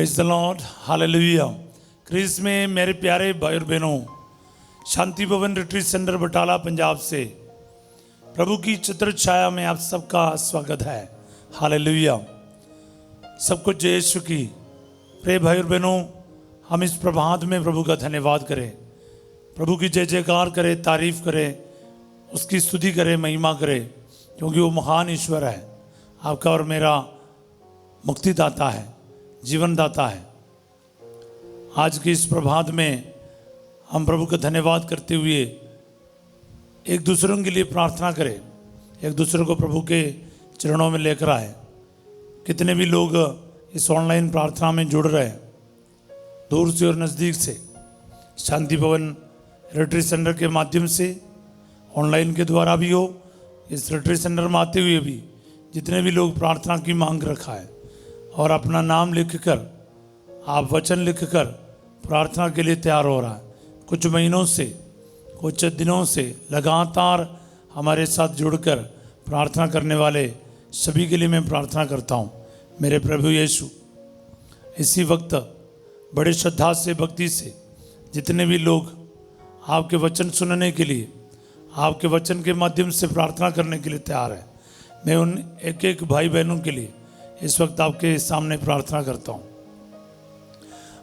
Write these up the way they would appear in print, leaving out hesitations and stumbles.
Praise the lord, hallelujah. Christ में मेरे प्यारे भाई और बहनों, शांति भवन रिट्रीट सेंटर बटाला पंजाब से प्रभु की चित्र छाया में आप सबका स्वागत है। हालेलुया। सबको जय यीशु की। प्रिय भाई और बहनों, हम इस प्रभात में प्रभु का धन्यवाद करें, प्रभु की जय जयकार करें, तारीफ करें, उसकी स्तुति करें, महिमा करें, क्योंकि वो महान ईश्वर है। आपका और मेरा मुक्तिदाता है, जीवन दाता है। आज की इस प्रभात में हम प्रभु का धन्यवाद करते हुए एक दूसरों के लिए प्रार्थना करें, एक दूसरे को प्रभु के चरणों में लेकर आए। कितने भी लोग इस ऑनलाइन प्रार्थना में जुड़ रहे हैं, दूर से और नज़दीक से, शांति भवन रिट्रीट सेंटर के माध्यम से, ऑनलाइन के द्वारा भी हो, इस रिट्रीट सेंटर में आते हुए भी जितने भी लोग प्रार्थना की मांग रखा है और अपना नाम लिखकर, आप वचन लिखकर प्रार्थना के लिए तैयार हो रहा है। कुछ महीनों से, कुछ दिनों से लगातार हमारे साथ जुड़कर प्रार्थना करने वाले सभी के लिए मैं प्रार्थना करता हूँ। मेरे प्रभु यीशु, इसी वक्त बड़े श्रद्धा से, भक्ति से जितने भी लोग आपके वचन सुनने के लिए, आपके वचन के माध्यम से प्रार्थना करने के लिए तैयार है, मैं उन एक एक भाई बहनों के लिए इस वक्त आपके सामने प्रार्थना करता हूँ।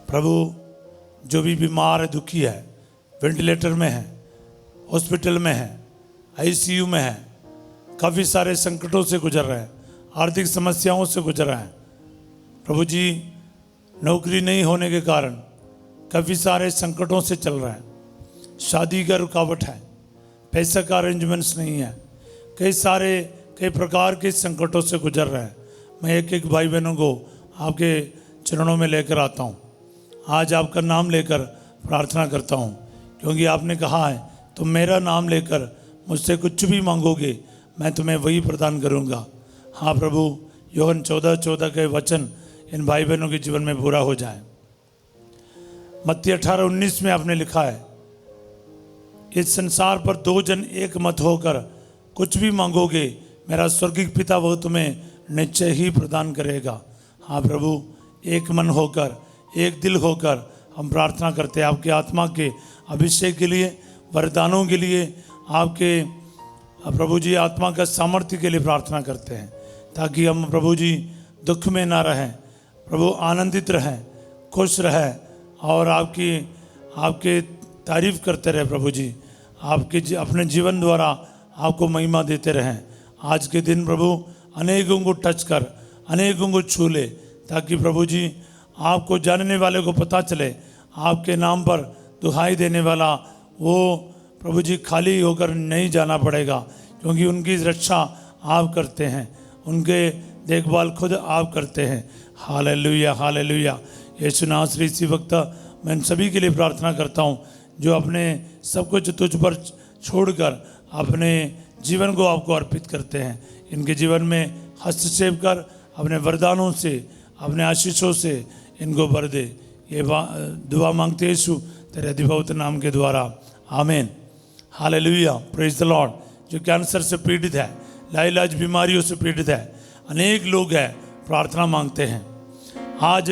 प्रभु, जो भी बीमार है, दुखी है, वेंटिलेटर में है, हॉस्पिटल में है, आईसीयू में है, काफ़ी सारे संकटों से गुजर रहे हैं, आर्थिक समस्याओं से गुजर रहे हैं, प्रभु जी नौकरी नहीं होने के कारण काफ़ी सारे संकटों से चल रहे हैं, शादी का रुकावट है, पैसे का अरेंजमेंट्स नहीं है, कई प्रकार के संकटों से गुजर रहे हैं। मैं एक एक भाई बहनों को आपके चरणों में लेकर आता हूँ। आज आपका नाम लेकर प्रार्थना करता हूँ, क्योंकि आपने कहा है तुम मेरा नाम लेकर मुझसे कुछ भी मांगोगे मैं तुम्हें वही प्रदान करूँगा। हाँ प्रभु, यूहन्ना 14:14 के वचन इन भाई बहनों के जीवन में पूरा हो जाए। मत्ती 18:19 में आपने लिखा है, इस संसार पर दो जन एक मत होकर कुछ भी मांगोगे मेरा स्वर्गीय पिता वो तुम्हें निश्चय ही प्रदान करेगा। हाँ प्रभु, एक मन होकर, एक दिल होकर हम प्रार्थना करते हैं आपके आत्मा के अभिषेक के लिए, वरदानों के लिए, आपके प्रभु जी आत्मा का सामर्थ्य के लिए प्रार्थना करते हैं, ताकि हम प्रभु जी दुख में ना रहें, प्रभु आनंदित रहें, खुश रहें और आपके तारीफ करते रहे। प्रभु जी आपके अपने जीवन द्वारा आपको महिमा देते रहें। आज के दिन प्रभु अनेकों को टच कर, अनेकों को छू ले, ताकि प्रभु जी आपको जानने वाले को पता चले आपके नाम पर दुहाई देने वाला वो प्रभु जी खाली होकर नहीं जाना पड़ेगा, क्योंकि उनकी रक्षा आप करते हैं, उनके देखभाल खुद आप करते हैं। Hallelujah, hallelujah. यीशु नासरी, इसी वक्त मैं सभी के लिए प्रार्थना करता हूँ जो अपने सब कुछ तुझ पर छोड़कर अपने जीवन को आपको अर्पित करते हैं। इनके जीवन में हस्तक्षेप कर, अपने वरदानों से, अपने आशीषों से इनको भर दे। ये दुआ मांगते यीशु तेरे अधिपवित नाम के द्वारा, आमीन। Hallelujah, praise the Lord. जो कैंसर से पीड़ित है, लाइलाज बीमारियों से पीड़ित है, अनेक लोग हैं, प्रार्थना मांगते हैं। आज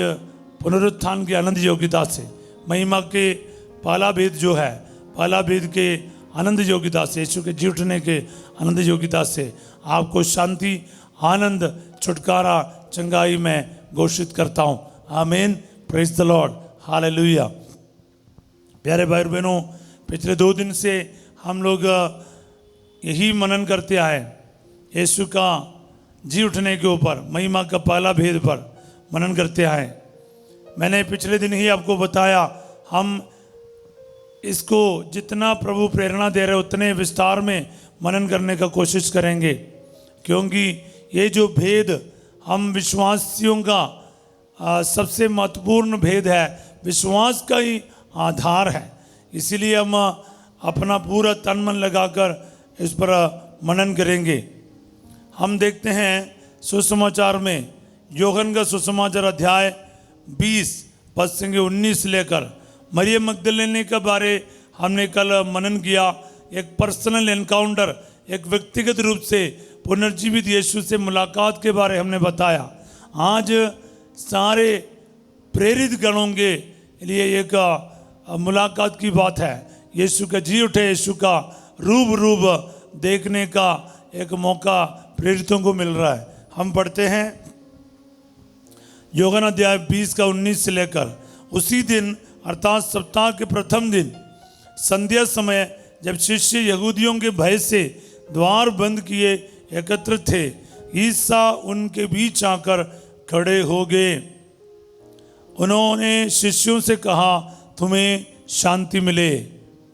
पुनरुत्थान की आनंद योग्यता से, महिमा के पहला भेद जो है, पहला भेद के आनंद योग्यता से, यीशु के जी उठने के आनंद योग्यता से आपको शांति, आनंद, छुटकारा, चंगाई में घोषित करता हूँ। आमीन, प्रेज द लॉर्ड, हालेलुया। प्यारे भाई बहनों, पिछले 2 दिन से हम लोग यही मनन करते आए, यीशु का जी उठने के ऊपर, महिमा का पहला भेद पर मनन करते आए। मैंने पिछले दिन ही आपको बताया, हम इसको जितना प्रभु प्रेरणा दे रहे उतने विस्तार में मनन करने का कोशिश करेंगे, क्योंकि ये जो भेद हम विश्वासियों का सबसे महत्वपूर्ण भेद है, विश्वास का ही आधार है। इसीलिए हम अपना पूरा तन मन लगाकर इस पर मनन करेंगे। हम देखते हैं सुसमाचार में, यूहन्ना का सुसमाचार अध्याय 20 पद संख्या 19 लेकर मरियम मगदलीनी के बारे हमने कल मनन किया। एक पर्सनल एनकाउंटर, एक व्यक्तिगत रूप से पुनर्जीवित यीशु से मुलाकात के बारे हमने बताया। आज सारे प्रेरित गणों के लिए एक मुलाकात की बात है। यीशु का जी उठे, यीशु का रूब देखने का एक मौका प्रेरितों को मिल रहा है। हम पढ़ते हैं योहन्ना अध्याय 20 का 19 से लेकर। उसी दिन अर्थात सप्ताह के प्रथम दिन संध्या समय जब शिष्य यहूदियों के भय से द्वार बंद किए एकत्रित थे, ईसा उनके बीच आकर खड़े हो गए। उन्होंने शिष्यों से कहा, तुम्हें शांति मिले,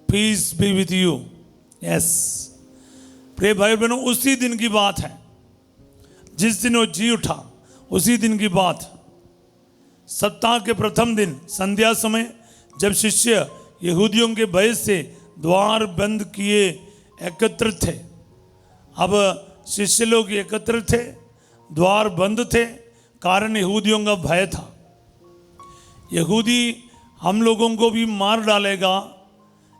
peace be with you. Yes प्रिय भाई बहनों, उसी दिन की बात है जिस दिन वो जी उठा, उसी दिन की बात। सप्ताह के प्रथम दिन संध्या समय जब शिष्य यहूदियों के भय से द्वार बंद किए एकत्रित थे। अब शिष्य लोग एकत्रित थे, द्वार बंद थे, कारण यहूदियों का भय था। यहूदी हम लोगों को भी मार डालेगा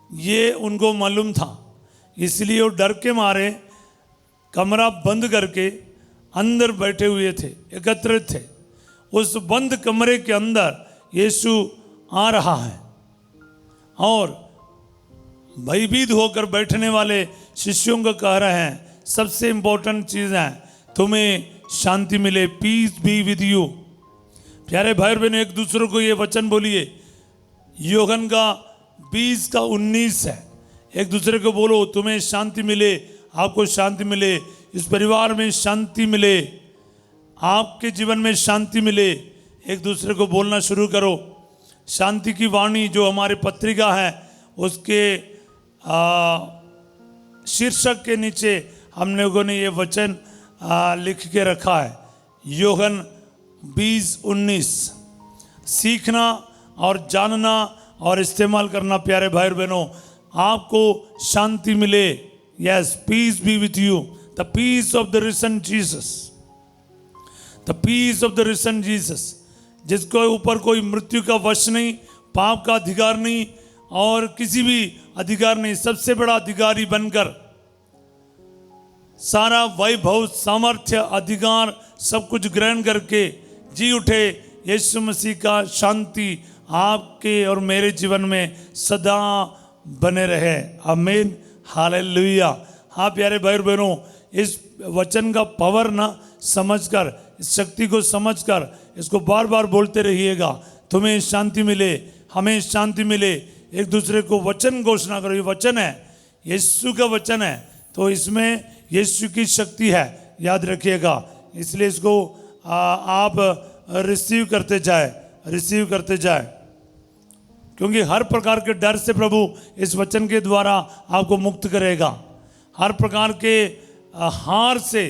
ये उनको मालूम था, इसलिए वो डर के मारे कमरा बंद करके अंदर बैठे हुए थे, एकत्रित थे। उस बंद कमरे के अंदर यीशु आ रहा है और भयभीत होकर बैठने वाले शिष्यों को कह रहे हैं, सबसे इंपॉर्टेंट चीज़ है, तुम्हें शांति मिले, पीस बी विद यू। प्यारे भाई बहनों, एक दूसरे को ये वचन बोलिए। यूहन्ना का 20 का 19 है। एक दूसरे को बोलो, तुम्हें शांति मिले, आपको शांति मिले, इस परिवार में शांति मिले, आपके जीवन में शांति मिले। एक दूसरे को बोलना शुरू करो। शांति की वाणी जो हमारी पत्रिका है उसके शीर्षक के नीचे हम लोगों ने ये वचन लिख के रखा है, यूहन्ना 20:19। सीखना और जानना और इस्तेमाल करना प्यारे भाई बहनों, आपको शांति मिले। Yes, peace be with you, the peace of the risen Jesus, the peace of the risen Jesus, जिसके ऊपर कोई मृत्यु का वश नहीं, पाप का अधिकार नहीं और किसी भी अधिकार नहीं, सबसे बड़ा अधिकारी बनकर सारा वैभव, सामर्थ्य, अधिकार सब कुछ ग्रहण करके जी उठे यीशु मसीह का शांति आपके और मेरे जीवन में सदा बने रहे। आमीन, हालेलुया। हाँ प्यारे भाई बहनों, इस वचन का पावर ना समझकर, इस शक्ति को समझकर इसको बार बार बोलते रहिएगा। तुम्हें शांति मिले, हमें शांति मिले। एक दूसरे को वचन घोषणा करो। ये वचन है, यीशु का वचन है, तो इसमें यीशु की शक्ति है, याद रखिएगा। इसलिए इसको आप रिसीव करते जाए, क्योंकि हर प्रकार के डर से प्रभु इस वचन के द्वारा आपको मुक्त करेगा। हर प्रकार के हार से,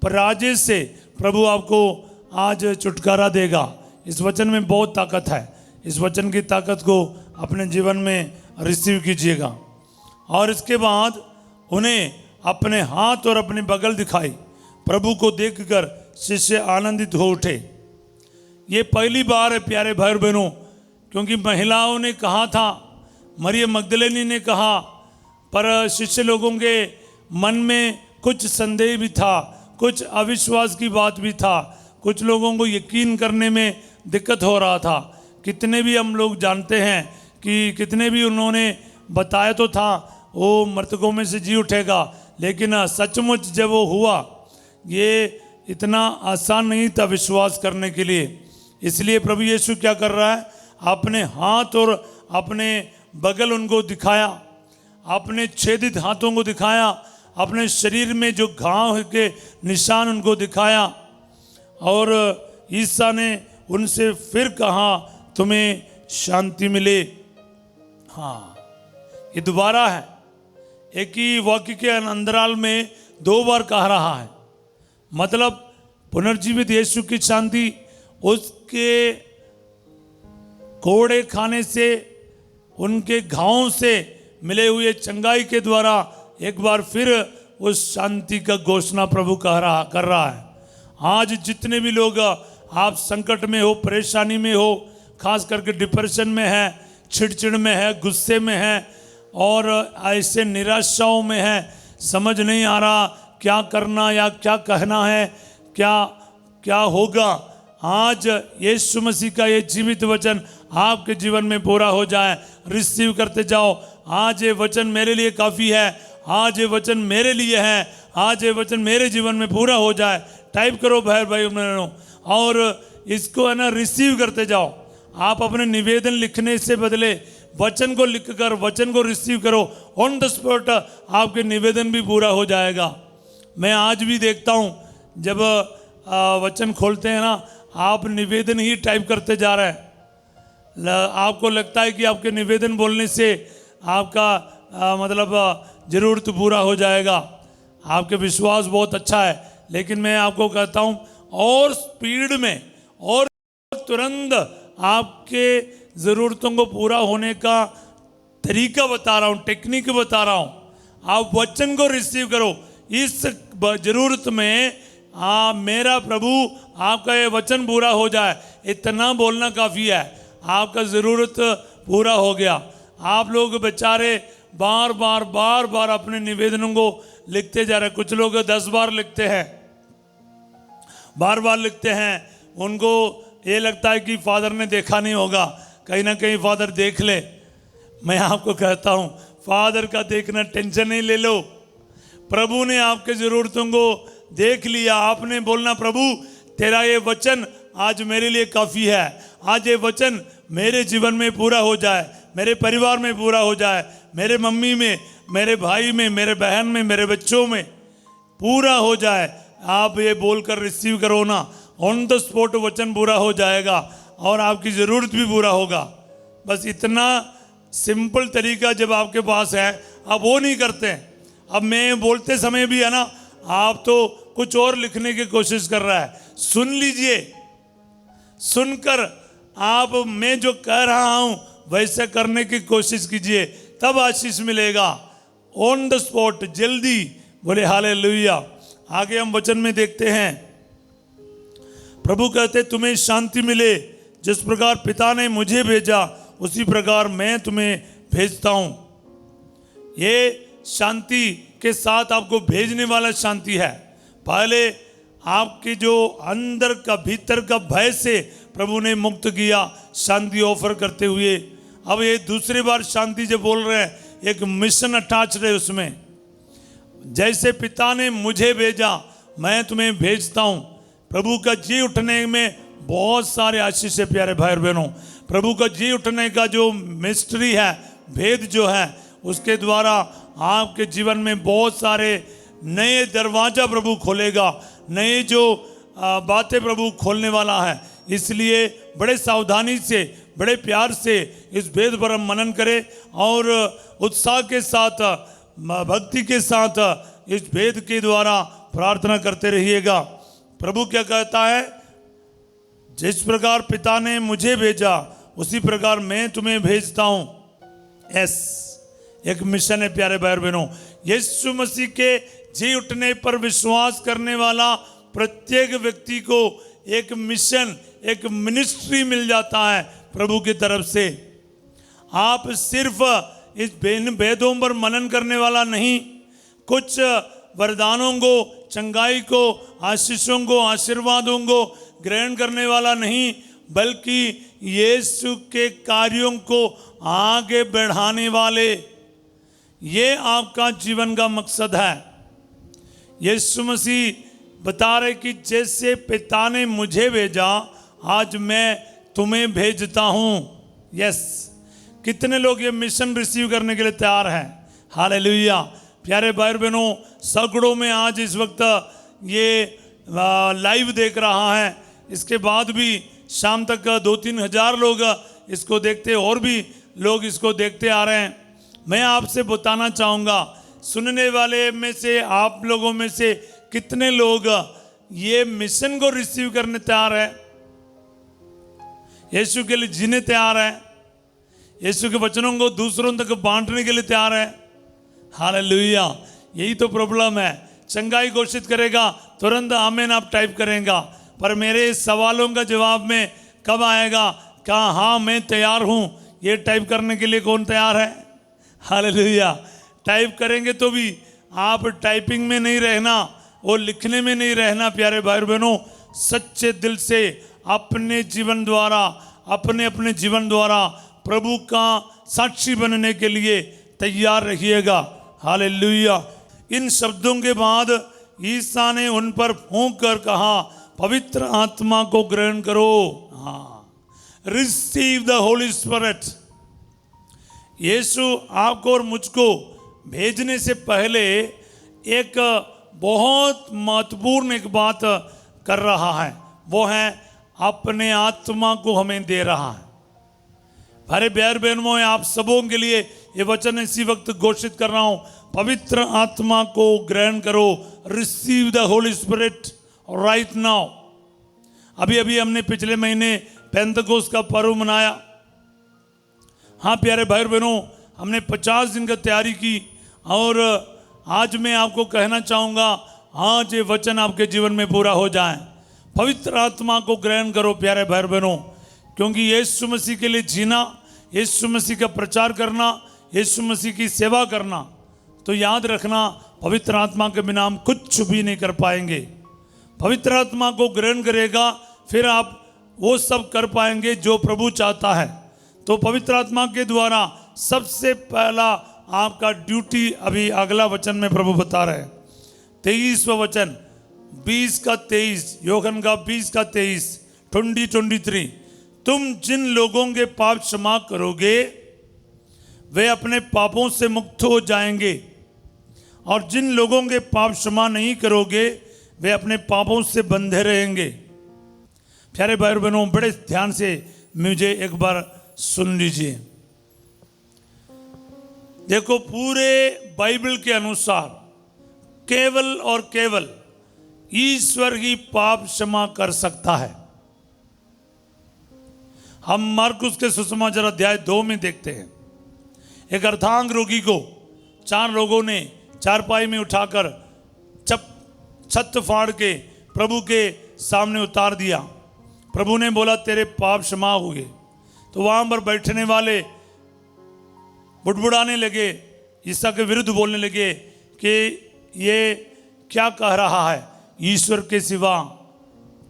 पराजय से प्रभु आपको आज छुटकारा देगा। इस वचन में बहुत ताकत है। इस वचन की ताकत को अपने जीवन में रिसीव कीजिएगा। और इसके बाद उन्हें अपने हाथ और अपनी बगल दिखाई। प्रभु को देखकर शिष्य आनंदित हो उठे। ये पहली बार है प्यारे भाई बहनों, क्योंकि महिलाओं ने कहा था, मरियम मगदलेनी ने कहा, पर शिष्य लोगों के मन में कुछ संदेह भी था, कुछ अविश्वास की बात भी था, कुछ लोगों को यकीन करने में दिक्कत हो रहा था। कितने भी हम लोग जानते हैं कि कितने भी उन्होंने बताया तो था वो मृतकों में से जी उठेगा, लेकिन सचमुच जब वो हुआ, ये इतना आसान नहीं था विश्वास करने के लिए। इसलिए प्रभु यीशु क्या कर रहा है, अपने हाथ और अपने बगल उनको दिखाया, अपने छेदित हाथों को दिखाया, अपने शरीर में जो घाव के निशान उनको दिखाया। और ईसा ने उनसे फिर कहा, तुम्हें शांति मिले। हाँ, ये दोबारा है, एक ही वाक्य के अंतराल में 2 बार कह रहा है। मतलब पुनर्जीवित यीशु की शांति उसके कोड़े खाने से, उनके घावों से मिले हुए चंगाई के द्वारा एक बार फिर उस शांति का घोषणा प्रभु कर रहा है। आज जितने भी लोग आप संकट में हो, परेशानी में हो, खास करके डिप्रेशन में है, चिड़चिड़ में है, गुस्से में है और ऐसे निराशाओं में है, समझ नहीं आ रहा क्या करना या क्या कहना है, क्या होगा, आज यीशु मसीह का ये जीवित वचन आपके जीवन में पूरा हो जाए। रिसीव करते जाओ। आज ये वचन मेरे लिए काफ़ी है, आज ये वचन मेरे लिए है, आज ये वचन मेरे जीवन में पूरा हो जाए। टाइप करो भाई बहनों, और इसको है ना रिसीव करते जाओ। आप अपने निवेदन लिखने से बदले वचन को लिखकर वचन को रिसीव करो। ऑन द स्पॉट आपके निवेदन भी पूरा हो जाएगा। मैं आज भी देखता हूँ जब वचन खोलते हैं ना, आप निवेदन ही टाइप करते जा रहे हैं। आपको लगता है कि आपके निवेदन बोलने से आपका मतलब ज़रूरत पूरा हो जाएगा। आपके विश्वास बहुत अच्छा है, लेकिन मैं आपको कहता हूँ और स्पीड में और तुरंत आपके ज़रूरतों को पूरा होने का तरीका बता रहा हूँ, टेक्निक बता रहा हूँ। आप वचन को रिसीव करो। इस ज़रूरत में मेरा प्रभु आपका ये वचन पूरा हो जाए, इतना बोलना काफ़ी है। आपका ज़रूरत पूरा हो गया। आप लोग बेचारे बार बार अपने निवेदनों को लिखते जा रहे हैं। कुछ लोग 10 बार लिखते हैं, बार लिखते हैं। उनको ये लगता है कि फादर ने देखा नहीं होगा, कहीं ना कहीं फादर देख ले। मैं आपको कहता हूँ, फादर का देखना टेंशन नहीं ले लो। प्रभु ने आपके ज़रूरतों को देख लिया। आपने बोलना, प्रभु तेरा ये वचन आज मेरे लिए काफ़ी है। आज ये वचन मेरे जीवन में पूरा हो जाए, मेरे परिवार में पूरा हो जाए, मेरे मम्मी में, मेरे भाई में, मेरे बहन में, मेरे बच्चों में पूरा हो जाए। आप ये बोलकर रिसीव करो ना, ऑन द स्पॉट वचन पूरा हो जाएगा और आपकी ज़रूरत भी पूरा होगा। बस इतना सिंपल तरीका जब आपके पास है, आप वो नहीं करते। अब मैं बोलते समय भी है ना, आप तो कुछ और लिखने की कोशिश कर रहा है। सुन लीजिए, सुनकर आप मैं जो कह रहा हूं वैसे करने की कोशिश कीजिए, तब आशीष मिलेगा। ऑन द स्पॉट जल्दी बोले हालेलुया। आगे हम वचन में देखते हैं, प्रभु कहते तुम्हें शांति मिले, जिस प्रकार पिता ने मुझे भेजा उसी प्रकार मैं तुम्हें भेजता हूं। ये शांति के साथ आपको भेजने वाला शांति है। पहले आपके जो अंदर का भीतर का भय से प्रभु ने मुक्त किया शांति ऑफर करते हुए। अब ये दूसरी बार शांति जब बोल रहे हैं, एक मिशन अटैच है उसमें। जैसे पिता ने मुझे भेजा मैं तुम्हें भेजता हूँ। प्रभु का जी उठने में बहुत सारे आशीष है प्यारे भाई और बहनों। प्रभु का जी उठने का जो मिस्ट्री है, भेद जो है, उसके द्वारा आपके जीवन में बहुत सारे नए दरवाजा प्रभु खोलेगा, नए जो बातें प्रभु खोलने वाला है। इसलिए बड़े सावधानी से, बड़े प्यार से इस भेद पर हम मनन करें और उत्साह के साथ, भक्ति के साथ इस भेद के द्वारा प्रार्थना करते रहिएगा। प्रभु क्या कहता है, जिस प्रकार पिता ने मुझे भेजा उसी प्रकार मैं तुम्हें भेजता हूँ। एक मिशन है प्यारे भाई और बहनों। यीशु मसीह के जी उठने पर विश्वास करने वाला प्रत्येक व्यक्ति को एक मिशन, एक मिनिस्ट्री मिल जाता है प्रभु की तरफ से। आप सिर्फ इस भेदों पर मनन करने वाला नहीं, कुछ वरदानों को, चंगाई को, आशीषों को, आशीर्वादों को ग्रहण करने वाला नहीं, बल्कि यीशु के कार्यों को आगे बढ़ाने वाले, ये आपका जीवन का मकसद है। यीशु मसीह बता रहे कि जैसे पिता ने मुझे भेजा आज मैं तुम्हें भेजता हूँ। यस, कितने लोग ये मिशन रिसीव करने के लिए तैयार हैं? हालेलुया। प्यारे भाई बहनों, सैकड़ों में आज इस वक्त ये लाइव देख रहा है। इसके बाद भी शाम तक 2-3 हज़ार लोग इसको देखते, और भी लोग इसको देखते आ रहे हैं। मैं आपसे बताना चाहूँगा, सुनने वाले में से, आप लोगों में से कितने लोग ये मिशन को रिसीव करने तैयार है, यीशु के लिए जीने तैयार है, यीशु के वचनों को दूसरों तक बांटने के लिए तैयार है? हालेलुया। यही तो प्रॉब्लम है। चंगाई घोषित करेगा, तुरंत आमीन आप टाइप करेगा, पर मेरे इस सवालों का जवाब में कब आएगा? क्या हाँ मैं तैयार हूँ, ये टाइप करने के लिए कौन तैयार है? हालेलुया। टाइप करेंगे तो भी आप टाइपिंग में नहीं रहना, वो लिखने में नहीं रहना। प्यारे भाई बहनों, सच्चे दिल से अपने जीवन द्वारा, अपने अपने जीवन द्वारा प्रभु का साक्षी बनने के लिए तैयार रहिएगा। हालेलुया। इन शब्दों के बाद ईसा ने उन पर फूंक कर कहा, पवित्र आत्मा को ग्रहण करो। हाँ, रिसीव द होली स्पिरिट। यीशु आपको और मुझको भेजने से पहले एक बहुत महत्वपूर्ण एक बात कर रहा है, वो है अपने आत्मा को हमें दे रहा है। भाई प्यारे बहनों, आप सबों के लिए ये वचन इसी वक्त घोषित कर रहा हूं, पवित्र आत्मा को ग्रहण करो। Receive the Holi spirit right now. अभी अभी हमने पिछले महीने पेंतकोस्त का पर्व मनाया। हाँ प्यारे भाई बहनों, हमने 50 दिन का तैयारी की और आज मैं आपको कहना चाहूँगा, आज ये वचन आपके जीवन में पूरा हो जाए। पवित्र आत्मा को ग्रहण करो प्यारे भाई बहनों, क्योंकि यीशु मसीह के लिए जीना, यीशु मसीह का प्रचार करना, यीशु मसीह की सेवा करना, तो याद रखना पवित्र आत्मा के बिना हम कुछ भी नहीं कर पाएंगे। पवित्र आत्मा को ग्रहण करेगा फिर आप वो सब कर पाएंगे जो प्रभु चाहता है। तो पवित्र आत्मा के द्वारा सबसे पहला आपका ड्यूटी, अभी अगला वचन में प्रभु बता रहे हैं, 23वां वचन 20 का 23, यूहन्ना का 20 का 23, 20:23, तुम जिन लोगों के पाप क्षमा करोगे वे अपने पापों से मुक्त हो जाएंगे, और जिन लोगों के पाप क्षमा नहीं करोगे वे अपने पापों से बंधे रहेंगे। प्यारे भाई बहनों, बड़े ध्यान से मुझे एक बार सुन लीजिए। देखो, पूरे बाइबल के अनुसार केवल और केवल ईश्वर ही पाप क्षमा कर सकता है। हम मार्कुस के सुसमाचार अध्याय 2 में देखते हैं, एक अर्धांग रोगी को 4 लोगों ने चारपाई में उठाकर छत फाड़ के प्रभु के सामने उतार दिया। प्रभु ने बोला, तेरे पाप क्षमा हुए। तो वहां पर बैठने वाले बुड़बुड़ाने लगे, ईसा के विरुद्ध बोलने लगे कि ये क्या कह रहा है, ईश्वर के सिवा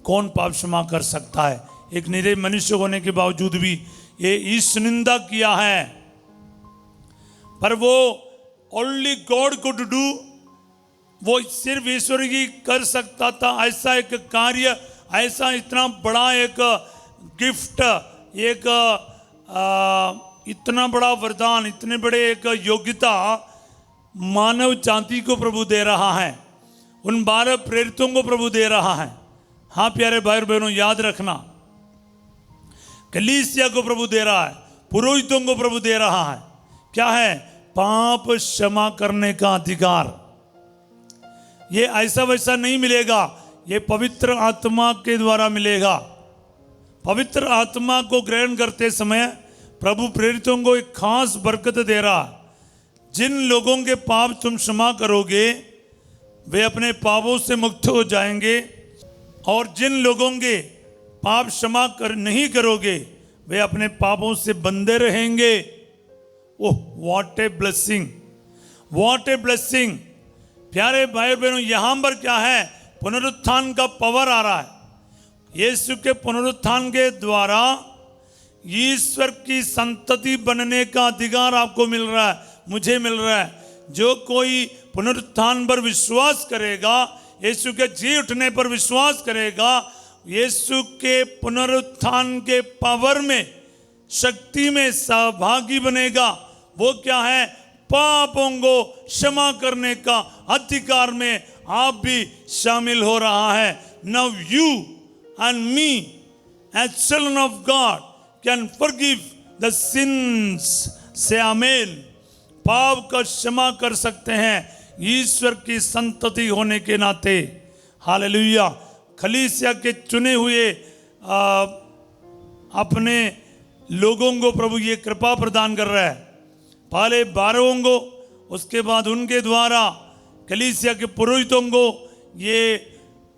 कौन पाप क्षमा कर सकता है। एक निरे मनुष्य होने के बावजूद भी ये ईश निंदा किया है। पर वो ओनली गॉड कुड डू, वो सिर्फ ईश्वर ही कर सकता था ऐसा एक कार्य, ऐसा इतना बड़ा एक गिफ्ट, एक इतना बड़ा वरदान, इतने बड़े एक योग्यता मानव जाति को प्रभु दे रहा है। उन 12 प्रेरितों को प्रभु दे रहा है। हाँ प्यारे भाई बहनों, याद रखना, कलीसिया को प्रभु दे रहा है, पुरोहितों को प्रभु दे रहा है। क्या है? पाप क्षमा करने का अधिकार। ये ऐसा वैसा नहीं मिलेगा, ये पवित्र आत्मा के द्वारा मिलेगा। पवित्र आत्मा को ग्रहण करते समय प्रभु प्रेरितों को एक खास बरकत दे रहा है। जिन लोगों के पाप तुम क्षमा करोगे वे अपने पापों से मुक्त हो जाएंगे, और जिन लोगों के पाप क्षमा नहीं करोगे वे अपने पापों से बंधे रहेंगे। Oh, what a blessing, what a blessing. प्यारे भाई बहनों, यहां पर क्या है? पुनरुत्थान का पावर आ रहा है। यीशु के पुनरुत्थान के द्वारा ईश्वर की संतति बनने का अधिकार आपको मिल रहा है, मुझे मिल रहा है। जो कोई पुनरुत्थान पर विश्वास करेगा, यीशु के जी उठने पर विश्वास करेगा, यीशु के पुनरुत्थान के पावर में, शक्ति में सहभागी बनेगा, वो क्या है? पापों को क्षमा करने का अधिकार में आप भी शामिल हो रहा है। Now you and me as children of God can forgive the sins. Say amen. पाप का क्षमा कर सकते हैं ईश्वर की संतति होने के नाते। हालेलुया। कलीसिया के चुने हुए अपने लोगों को प्रभु ये कृपा प्रदान कर रहा है। पहले 12 को, उसके बाद उनके द्वारा कलीसिया के पुरोहितों को ये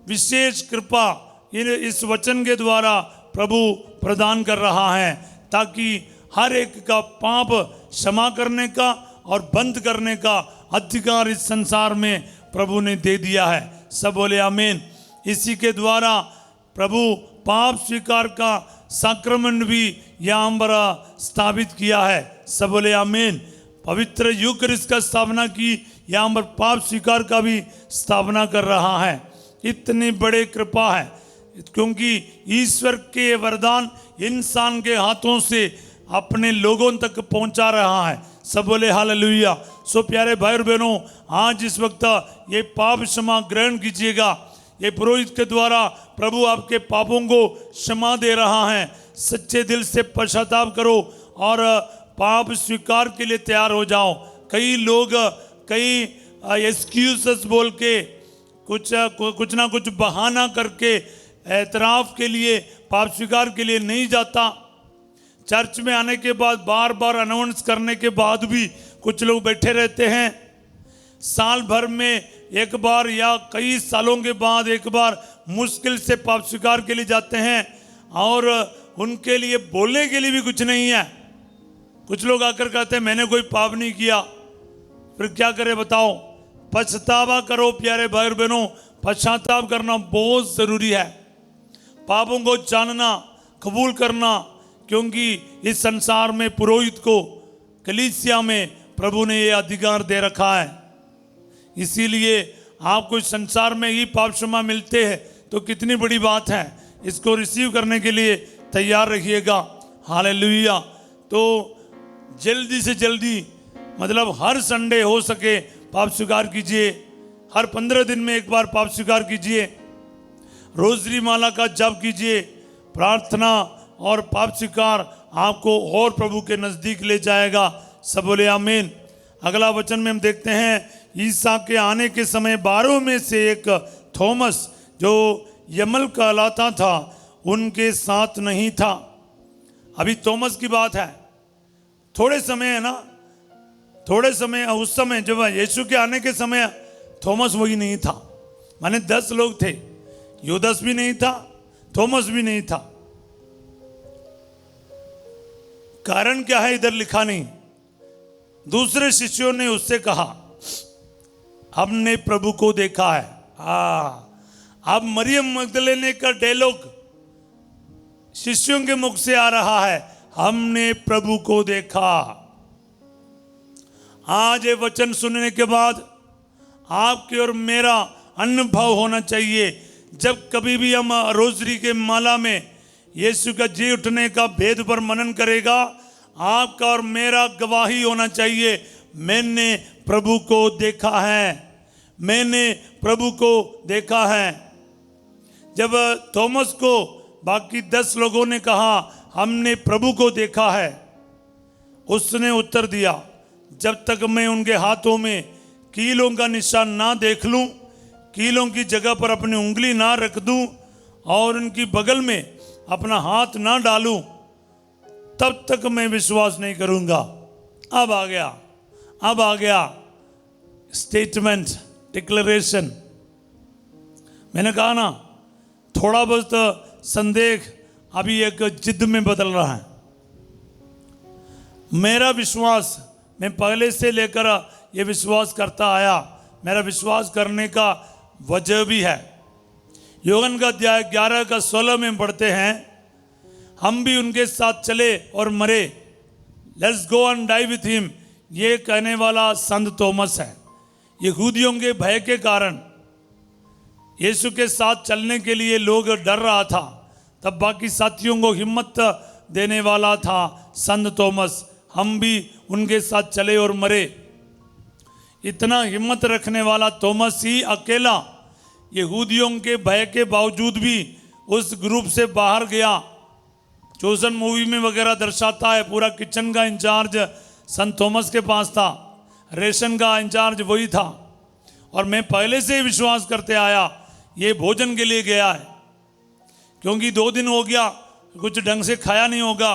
विशेष कृपा इस वचन के द्वारा प्रभु प्रदान कर रहा है, ताकि हर एक का पाप क्षमा करने का और बंद करने का अधिकार इस संसार में प्रभु ने दे दिया है। सब बोले आमीन। इसी के द्वारा प्रभु पाप स्वीकार का संक्रमण भी यहाँ पर स्थापित किया है। सब बोले आमीन। पवित्र यूकरिस्ट का स्थापना की, यहाँ पर पाप स्वीकार का भी स्थापना कर रहा है। इतनी बड़ी कृपा है, क्योंकि ईश्वर के वरदान इंसान के हाथों से अपने लोगों तक पहुंचा रहा है। सब बोले हालेलुया। सो प्यारे भाई और बहनों, आज इस वक्त ये पाप क्षमा ग्रहण कीजिएगा। ये पुरोहित के द्वारा प्रभु आपके पापों को क्षमा दे रहा है। सच्चे दिल से पश्चाताप करो और पाप स्वीकार के लिए तैयार हो जाओ। कई लोग कई एक्सक्यूजेस बोल के कुछ ना कुछ बहाना करके एतराफ़ के लिए, पाप स्वीकार के लिए नहीं जाता। चर्च में आने के बाद बार बार अनाउंस करने के बाद भी कुछ लोग बैठे रहते हैं। साल भर में एक बार या कई सालों के बाद एक बार मुश्किल से पाप स्वीकार के लिए जाते हैं और उनके लिए बोलने के लिए भी कुछ नहीं है। कुछ लोग आकर कहते हैं मैंने कोई पाप नहीं किया। फिर क्या करें बताओ? पछतावा करो प्यारे भाई और बहनों। पश्चाताप करना बहुत ज़रूरी है। पापों को जानना, कबूल करना, क्योंकि इस संसार में पुरोहित को, कलीसिया में प्रभु ने ये अधिकार दे रखा है। इसीलिए आपको इस संसार में ही पाप क्षमा मिलते हैं तो कितनी बड़ी बात है। इसको रिसीव करने के लिए तैयार रहिएगा। हालेलुया। तो जल्दी से जल्दी, मतलब हर संडे हो सके पाप स्वीकार कीजिए। हर 15 दिन में एक बार पाप स्वीकार कीजिए। रोजरी माला का जप कीजिए। प्रार्थना और पाप स्वीकार आपको और प्रभु के नज़दीक ले जाएगा। सब बोले आमीन। अगला वचन में हम देखते हैं, ईसा के आने के समय 12 में से एक थॉमस, जो यमल कहलाता था, उनके साथ नहीं था। अभी थॉमस की बात है। थोड़े समय है ना, थोड़े समय, उस समय जब यीशु के आने के समय थॉमस वही नहीं था। माने 10 लोग थे, यूदस भी नहीं था, थॉमस भी नहीं था। कारण क्या है इधर लिखा नहीं। दूसरे शिष्यों ने उससे कहा हमने प्रभु को देखा है। अब मरियम मगदलेने का डायलॉग शिष्यों के मुख से आ रहा है, हमने प्रभु को देखा। आज ये वचन सुनने के बाद आपके और मेरा अनुभव होना चाहिए, जब कभी भी हम रोजरी के माला में यीशु का जी उठने का भेद पर मनन करेगा, आपका और मेरा गवाही होना चाहिए, मैंने प्रभु को देखा है, मैंने प्रभु को देखा है। जब थॉमस को बाकी 10 लोगों ने कहा हमने प्रभु को देखा है, उसने उत्तर दिया, जब तक मैं उनके हाथों में कीलों का निशान ना देख लूं, कीलों की जगह पर अपनी उंगली ना रख दूं और उनकी बगल में अपना हाथ ना डालूं, तब तक मैं विश्वास नहीं करूंगा। अब आ गया स्टेटमेंट, डिक्लेरेशन। मैंने कहा ना, थोड़ा बहुत संदेह अभी एक जिद में बदल रहा है। मेरा विश्वास, मैं पहले से लेकर ये विश्वास करता आया। मेरा विश्वास करने का वजह भी है। योहन का अध्याय 11 का 16 में पढ़ते हैं, हम भी उनके साथ चले और मरे, let's go and die with him. ये कहने वाला संत थॉमस है। यहूदियों के भय के कारण यीशु के साथ चलने के लिए लोग डर रहा था, तब बाकी साथियों को हिम्मत देने वाला था संत थॉमस। हम भी उनके साथ चले और मरे। इतना हिम्मत रखने वाला थॉमस ही अकेला यहूदियों के भय के बावजूद भी उस ग्रुप से बाहर गया। चोजन मूवी में वगैरह दर्शाता है, पूरा किचन का इंचार्ज संत थॉमस के पास था, रेशन का इंचार्ज वही था। और मैं पहले से ही विश्वास करते आया ये भोजन के लिए गया है, क्योंकि 2 दिन हो गया कुछ ढंग से खाया नहीं होगा,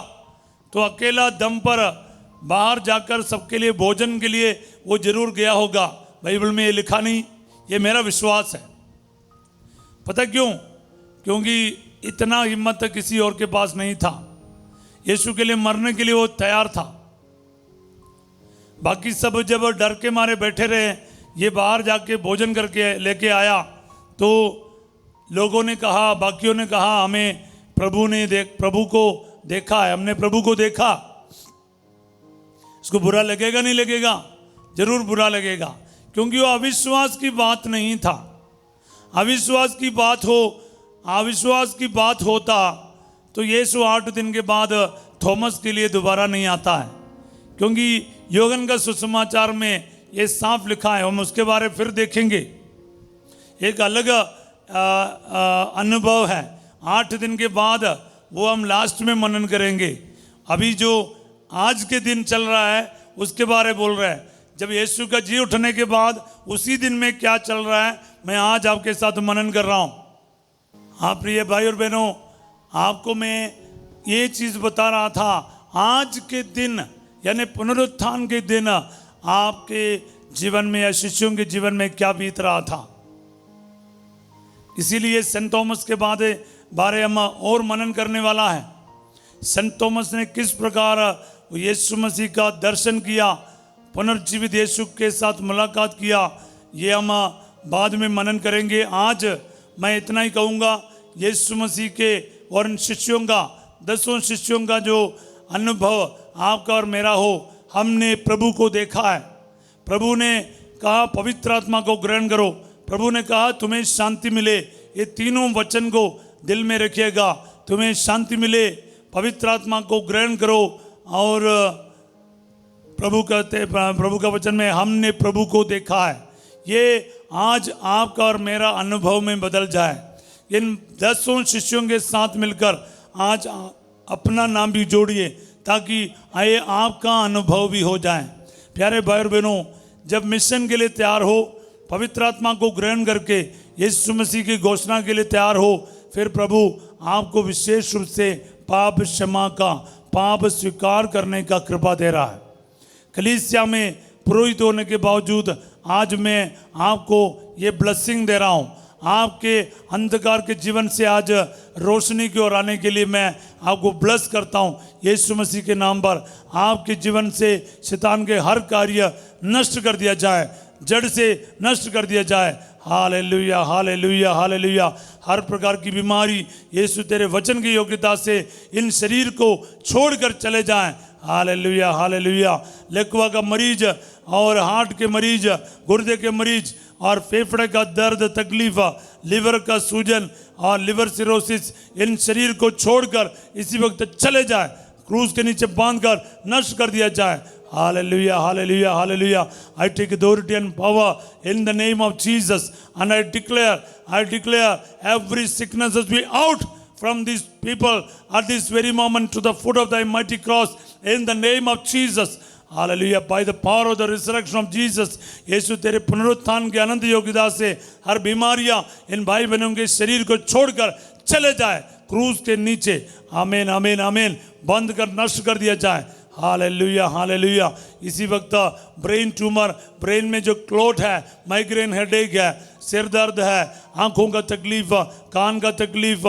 तो अकेला दम पर बाहर जाकर सबके लिए भोजन के लिए वो जरूर गया होगा। बाइबल में ये लिखा नहीं, ये मेरा विश्वास है। पता क्यों? क्योंकि इतना हिम्मत किसी और के पास नहीं था। यीशु के लिए मरने के लिए वो तैयार था। बाकी सब जब डर के मारे बैठे रहे, ये बाहर जाके भोजन करके लेके आया, तो लोगों ने कहा, बाकियों ने कहा हमें प्रभु को देखा है, हमने प्रभु को देखा। इसको बुरा लगेगा नहीं लगेगा? जरूर बुरा लगेगा, क्योंकि वो अविश्वास की बात नहीं था। अविश्वास की बात होता तो यीशु 8 दिन के बाद थॉमस के लिए दोबारा नहीं आता है, क्योंकि यूहन्ना का सुसमाचार में ये साफ लिखा है। हम उसके बारे में फिर देखेंगे। एक अलग अनुभव है। 8 दिन के बाद वो हम लास्ट में मनन करेंगे। अभी जो आज के दिन चल रहा है उसके बारे बोल रहा है। जब यीशु का जी उठने के बाद उसी दिन में क्या चल रहा है, मैं आज आपके साथ मनन कर रहा हूँ। हाँ प्रिय भाई और बहनों, आपको मैं ये चीज़ बता रहा था, आज के दिन यानी पुनरुत्थान के दिन आपके जीवन में या शिष्यों के जीवन में क्या बीत रहा था। इसीलिए सेंट थॉमस के बारे हम और मनन करने वाला है। सेंट थॉमस ने किस प्रकार यीशु मसीह का दर्शन किया, पुनर्जीवित यीशु के साथ मुलाकात किया, ये हम बाद में मनन करेंगे। आज मैं इतना ही कहूँगा, यीशु मसीह के और इन शिष्यों का, 10 शिष्यों का जो अनुभव आपका और मेरा हो। हमने प्रभु को देखा है। प्रभु ने कहा पवित्र आत्मा को ग्रहण करो। प्रभु ने कहा तुम्हें शांति मिले। ये तीनों वचन को दिल में रखिएगा, तुम्हें शांति मिले, पवित्र आत्मा को ग्रहण करो। और प्रभु का वचन में हमने प्रभु को देखा है। ये आज आपका और मेरा अनुभव में बदल जाए। इन 10 शिष्यों के साथ मिलकर आज अपना नाम भी जोड़िए, ताकि ये आपका अनुभव भी हो जाए। प्यारे भाई और बहनों, जब मिशन के लिए तैयार हो, पवित्र आत्मा को ग्रहण करके यीशु मसीह की घोषणा के लिए तैयार हो, फिर प्रभु आपको विशेष रूप से पाप क्षमा का, पाप स्वीकार करने का कृपा दे रहा है। कलीसिया में पुरोहित होने के बावजूद आज मैं आपको ये ब्लेसिंग दे रहा हूँ। आपके अंधकार के जीवन से आज रोशनी की ओर आने के लिए मैं आपको ब्लेस करता हूँ। यीशु मसीह के नाम पर आपके जीवन से शैतान के हर कार्य नष्ट कर दिया जाए, जड़ से नष्ट कर दिया जाए। Hallelujah, hallelujah, hallelujah. हर प्रकार की बीमारी यीशु तेरे वचन की योग्यता से इन शरीर को छोड़कर चले जाएं। Hallelujah, hallelujah. लकवा का मरीज और हार्ट के मरीज, गुर्दे के मरीज और फेफड़े का दर्द, तकलीफ, लिवर का सूजन और लिवर सिरोसिस, इन शरीर को छोड़कर इसी वक्त चले जाए, क्रूज के नीचे बांधकर नष्ट कर दिया जाए। Hallelujah, hallelujah, hallelujah. I take authority and power in the name of Jesus, and I declare every sickness has be out from these people at this very moment to the foot of thy mighty cross in the name of Jesus. Hallelujah. By the power of the resurrection of Jesus, यीशु तेरे पुनरुत्थान के अनंत योग्यता से हर बीमारियां इन भाई बहनों के शरीर को छोड़कर चले जाए, क्रूज के नीचे। आमीन, आमीन, आमीन। बंद कर नष्ट कर दिया जाए। Hallelujah, hallelujah. इसी वक्त ब्रेन ट्यूमर, ब्रेन में जो क्लोट है, माइग्रेन हेडेक है, सिर दर्द है, आंखों का तकलीफ, कान का तकलीफ,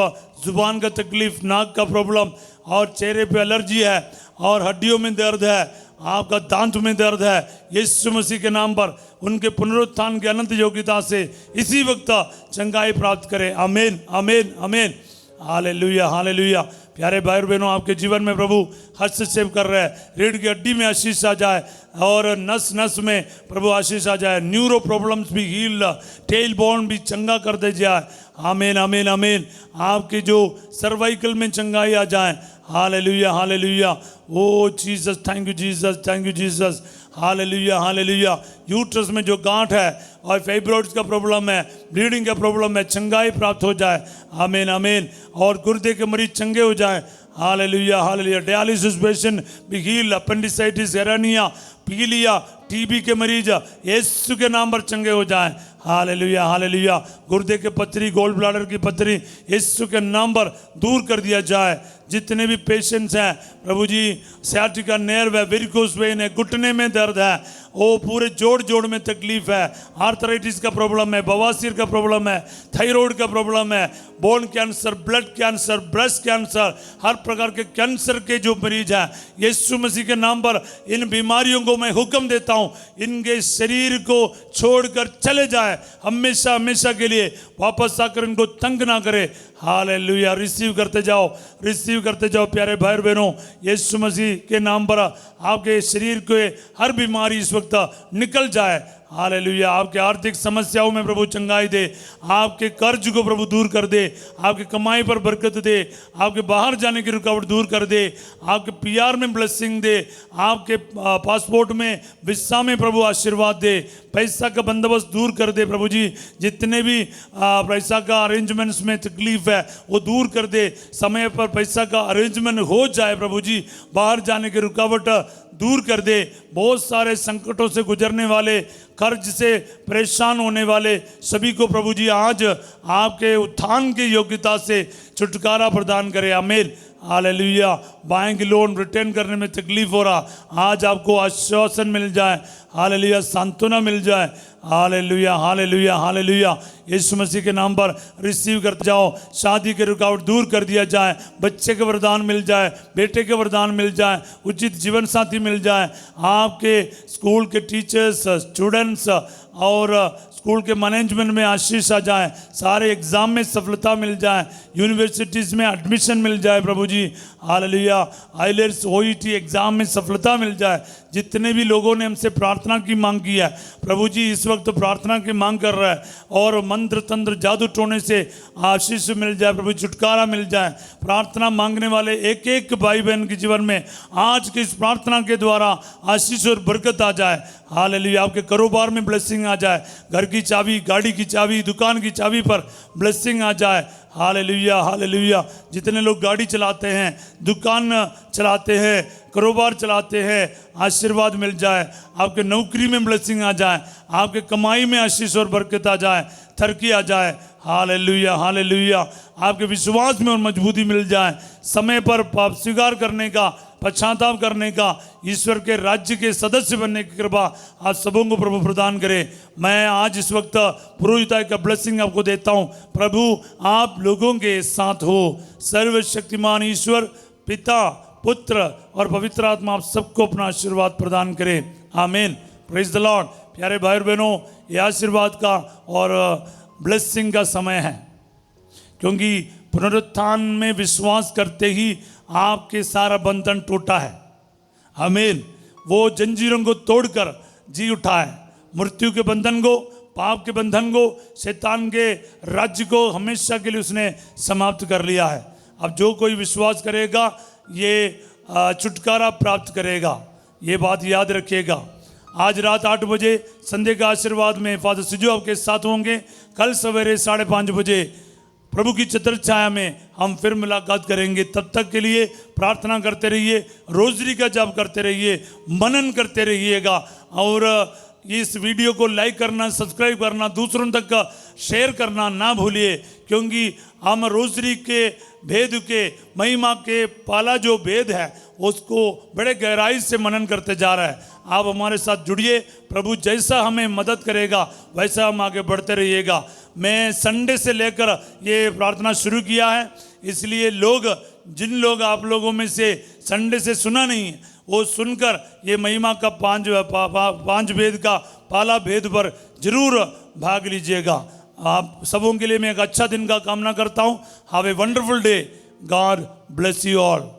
जुबान का तकलीफ, नाक का प्रॉब्लम और चेहरे पे एलर्जी है और हड्डियों में दर्द है, आपका दांत में दर्द है, यीशु मसीह के नाम पर उनके पुनरुत्थान के अनंत योग्यता से इसी वक्त चंगाई प्राप्त करें। आमीन, आमीन, आमीन। Hallelujah, hallelujah. प्यारे भाई और बहनों, आपके जीवन में प्रभु हस्तक्षेप कर रहे हैं। रीढ़ की हड्डी में आशीष आ जाए और नस नस में प्रभु आशीष आ जाए। न्यूरो प्रॉब्लम्स भी हील, टेल बोन भी चंगा कर दे जाए। आमीन, आमीन, आमीन। आपके जो सर्वाइकल में चंगाई आ जाए। Hallelujah, hallelujah. O Jesus, thank you Jesus, thank you Jesus. Hallelujah, hallelujah. Uterus में जो गांठ है और फाइब्रॉइड्स का प्रॉब्लम है, ब्लीडिंग का प्रॉब्लम है, चंगाई प्राप्त हो जाए। आमीन, आमीन। और गुर्दे के मरीज चंगे हो जाए। Hallelujah, hallelujah. डायलिसिस पेशेंट भी हील, अपेंडिसाइटिस, हेरेनिया, पीलिया, टीबी के मरीज यीशु के नाम पर चंगे हो जाएं। Hallelujah, hallelujah. गुर्दे के पथरी, गोल्ड ब्लैडर की पथरी यीशु के नाम पर दूर कर दिया जाए। जितने भी पेशेंट्स हैं प्रभु जी, सियाटिका नर्व है, वेरिकोस वेन है, घुटने में दर्द है, वो पूरे जोड़ में तकलीफ है, आर्थराइटिस का प्रॉब्लम है, बवासीर का प्रॉब्लम है, थायराइड का प्रॉब्लम है, bone cancer, blood cancer, breast cancer, हर प्रकार के कैंसर के जो मरीज हैं, यीशु मसीह के नाम पर इन बीमारियों को मैं हुक्म देता हूँ, इनके शरीर को छोड़कर चले जाए, हमेशा हमेशा के लिए वापस आकर इनको तंग ना करे। हालेलुया। रिसीव करते जाओ प्यारे भाई और बहनों। यीशु मसीह के नाम पर आपके शरीर के हर बीमारी इस वक्त निकल जाए। हालेलुया। आपके आर्थिक समस्याओं में प्रभु चंगाई दे, आपके कर्ज को प्रभु दूर कर दे, आपके कमाई पर बरकत दे, आपके बाहर जाने की रुकावट दूर कर दे, आपके पीआर में ब्लेसिंग दे, आपके पासपोर्ट में वीसा में प्रभु आशीर्वाद दे, पैसा का बंदोबस्त दूर कर दे प्रभु जी। जितने भी पैसा का अरेंजमेंट्स में तकलीफ है वो दूर कर दे, समय पर पैसा का अरेंजमेंट हो जाए प्रभु जी। बाहर जाने की रुकावट दूर कर दे। बहुत सारे संकटों से गुजरने वाले, कर्ज से परेशान होने वाले सभी को प्रभु जी आज आपके उत्थान की योग्यता से छुटकारा प्रदान करे। आमीन। हालेलुया। बैंक लोन रिटर्न करने में तकलीफ हो रहा, आज आपको आश्वासन मिल जाए। हालेलुया। सांत्वना मिल जाए। Hallelujah hallelujah hallelujah. Yeshu Masih के नाम पर रिसीव करते जाओ। शादी के रुकावट दूर कर दिया जाए, बच्चे के वरदान मिल जाए, बेटे के वरदान मिल जाए, उचित जीवन साथी मिल जाए, आपके स्कूल के टीचर्स, स्टूडेंट्स और स्कूल के मैनेजमेंट में आशीष आ जाए, सारे एग्जाम में सफलता मिल जाए, यूनिवर्सिटीज़ में एडमिशन मिल जाए प्रभु जी। हालेलुया। आइलेट्स ओईटी एग्जाम में सफलता मिल जाए। जितने भी लोगों ने हमसे प्रार्थना की मांग की है प्रभु जी, इस वक्त प्रार्थना की मांग कर रहा है, और मंत्र तंत्र जादू टोने से आशीष मिल जाए प्रभु, छुटकारा मिल जाए। प्रार्थना मांगने वाले एक एक भाई बहन के जीवन में आज की इस प्रार्थना के द्वारा आशीष और बरकत आ जाए। हालेलुया। आपके कारोबार में ब्लेसिंग आ जाए, घर की चाबी, गाड़ी की चाबी, दुकान की चाबी पर ब्लेसिंग आ जाए। Hallelujah hallelujah. जितने लोग गाड़ी चलाते हैं, दुकान चलाते हैं, कारोबार चलाते हैं, आशीर्वाद मिल जाए। आपके नौकरी में ब्लेसिंग आ जाए, आपके कमाई में आशीष और बरकत आ जाए, तरक्की आ जाए। Hallelujah hallelujah. आपके विश्वास में और मजबूती मिल जाए। समय पर पाप स्वीकार करने का, पश्चाताप करने का, ईश्वर के राज्य के सदस्य बनने की कृपा आप सबों को प्रभु प्रदान करे। मैं आज इस वक्त पुरोहिताई का ब्लेसिंग आपको देता हूँ। प्रभु आप लोगों के साथ हो। सर्वशक्तिमान ईश्वर पिता, पुत्र और पवित्र आत्मा आप सबको अपना आशीर्वाद प्रदान करे। आमीन। Praise the Lord. प्यारे भाई और बहनों, ये आशीर्वाद का और ब्लेसिंग का समय है, क्योंकि पुनरुत्थान में विश्वास करते ही आपके सारा बंधन टूटा है। आमीन। वो जंजीरों को तोड़कर जी उठा है, मृत्यु के बंधन को, पाप के बंधन को, शैतान के राज्य को हमेशा के लिए उसने समाप्त कर लिया है। अब जो कोई विश्वास करेगा ये छुटकारा प्राप्त करेगा। ये बात याद रखिएगा। आज रात 8 बजे संध्या का आशीर्वाद में फादर सिजो आपके साथ होंगे। कल सवेरे 5:30 बजे प्रभु की छत्र छाया में हम फिर मुलाकात करेंगे। तब तक के लिए प्रार्थना करते रहिए, रोजरी का जाप करते रहिए, मनन करते रहिएगा, और इस वीडियो को लाइक करना, सब्सक्राइब करना, दूसरों तक शेयर करना ना भूलिए, क्योंकि हम रोजरी के भेद के, महिमा के पाला जो भेद है उसको बड़े गहराई से मनन करते जा रहा है। आप हमारे साथ जुड़िए। प्रभु जैसा हमें मदद करेगा वैसा हम आगे बढ़ते रहिएगा। मैं संडे से लेकर ये प्रार्थना शुरू किया है, इसलिए जिन लोग आप लोगों में से संडे से सुना नहीं है, वो सुनकर ये महिमा का पांच भेद का पाला भेद पर जरूर भाग लीजिएगा। आप सबों के लिए मैं एक अच्छा दिन का कामना करता हूँ। Have a wonderful day. God bless you all.